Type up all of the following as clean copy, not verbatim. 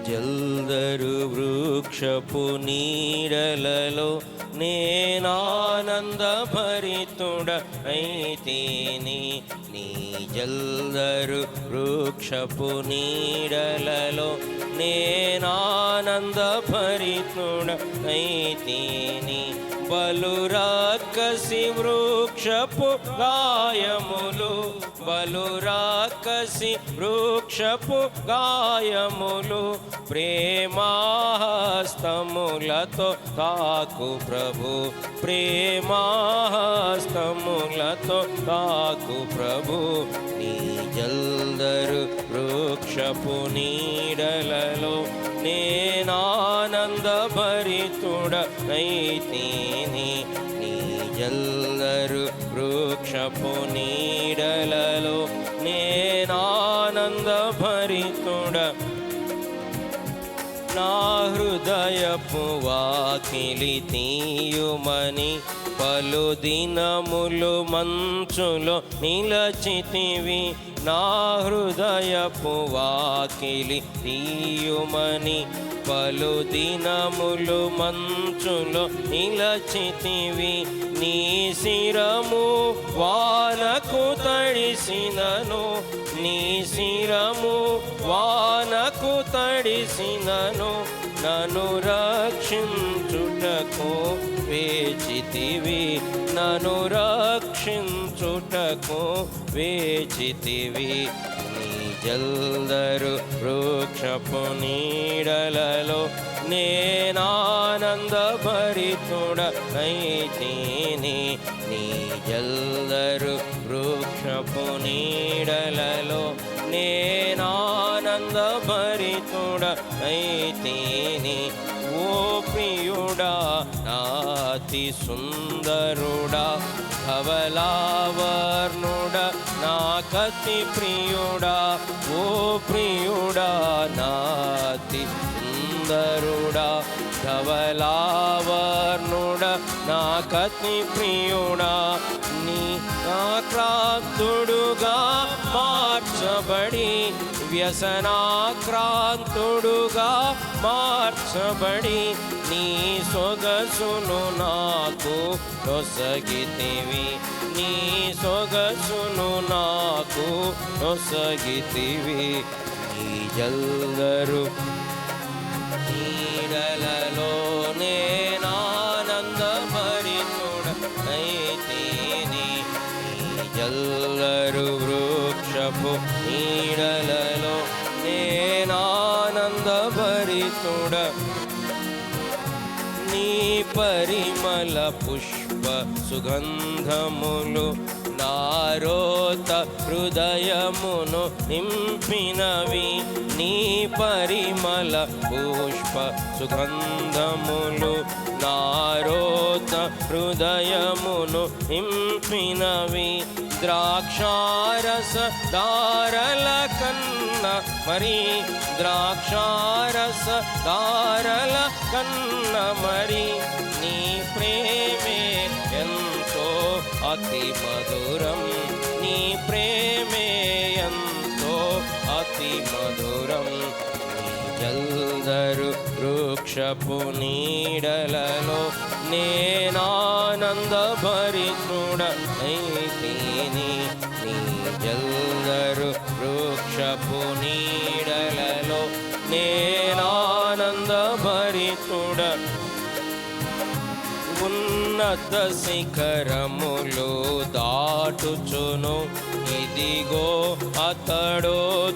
జల్దరు వృక్షపు నీడలలో నేనానందభరితుడైతిని. నీ జల్దరు వృక్షపు నీడలలో నేనానందభరితుడైతిని. బలురాకసి వృక్షపు గాయములు, బలురాకసి వృక్షపు గాయములు ప్రేమాహస్తములతో తాకు ప్రభు, ప్రేమాహస్తములతో తాకు ప్రభు. నీ జల్దరు వృక్షపు నీడలలో నేనానందభరితుడైతిని. నీ జల్దరు వృక్షపు నీడలలో నేనానందభరితుడ. నా హృదయపు వాకిలి తీయుమని పలు దినములు మంచులో నిలచితివి. నా హృదయపు వాకిలి తీయుమని పలు దినములు మంచులో నిలచితివి. నీ శిరము వానకు తడిసినను, నీ శిరము వానకు తడిసినను. నన్ను రక్షించుటకు వేచితివి, నన్ను రక్షించుటకు వేచితివి. నీ జల్దరు వృక్షపు నీడలలో నేనానందభరితుడైతిని. నీ జల్దరు వృక్షపు నీడలలో నేనానందభరితుడైతిని. ఓ ప్రియుడా నాతి సుందరుడా, ధవలావర్ణుడా నాకతి ప్రియుడా. ఓ ప్రియుడా నాతి సుందరుడా, ధవలావర్ణుడా నాకతి ప్రియుడా. నీ ఆక్రాంతుడుగా మార్చబడి, వ్యసనాక్రాంతుడుగా మార్చబడి, నీ సొగసును నాకు నొసగితివి, నీ సొగసును నాకు నొసగితివి. నీ జల్దరు నీడలలో నేనానందభరితుడైతిని. నీ జల్దరు వృక్షపు నీడలలో నేనానందభరితుడ. నీ పరిమళ పుష్ప సుగంధములు నారోత హృదయమును నింపినవి. నీ పరిమళ పుష్ప సుగంధములు నారోత హృదయమును నింపినవి. ద్రాక్షారస దారల కన్న మరి, ద్రాక్షారస దారల కన్న మరి. నీ ప్రేమే ఎంతో అతి మధురం, నీ ప్రేమే ఎంతో అతి మధురం. నీ జల్దరు వృక్షపు నీడలలో నేనానందభరితుడైతిని. నీ జల్దరు వృక్షపు నీడలలో నేనానందభరితుడ. ఉన్నత శిఖరములు దాటుచును, ఇదిగో అతడోచుచున్నాడు.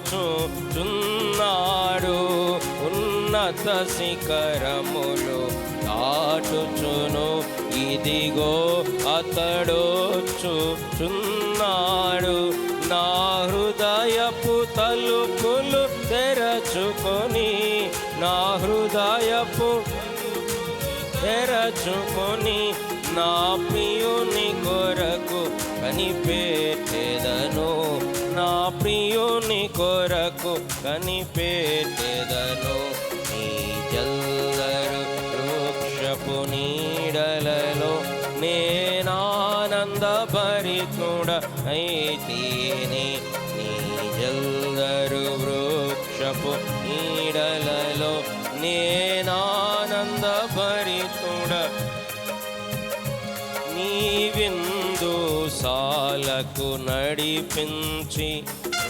ఉన్నత శిఖరములు దాటుచును, ఇదిగో అతడోచుచున్నాడు. నా హృదయపు తలుపులు తెరచుకొని, నా హృదయపు తెరచుకొని, నా ప్రియుని కొరకు కనిపెట్టెదను, నా ప్రియుని కొరకు కనిపెట్టెదను. నీ జల్దరు వృక్షపు నీడలలో నేనానందభరితుడైతిని. నీ జల్దరు జల్లరు వృక్షపు నీడలలో నేనానంద భరితుడ నీ విందు సాలకు నడిపించి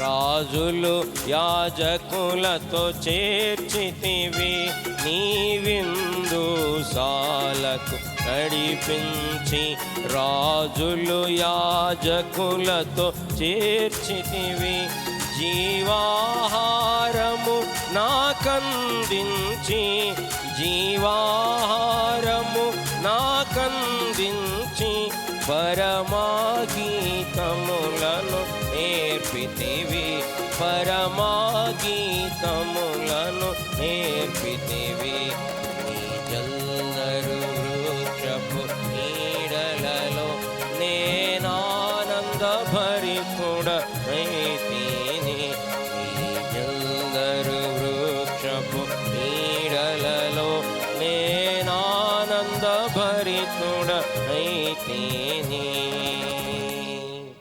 రాజులు యాజకులతో చేర్చితివి నీ విందు సాలకు నడిపించి రాజులు యాజకులతో చేర్చితివి జీవాహారము నాకందించి జీవాహారము నాకందించి పరమాగీతములను నేర్పితివి పరమాగీతములను నేర్పితివి నీ జల్లరు వృక్షపు నీడలలో నేనానంద భరితుడనైతిని నీ జల్లరు వృక్షపు నీడలలో నేనానంద భరితుడనైతిని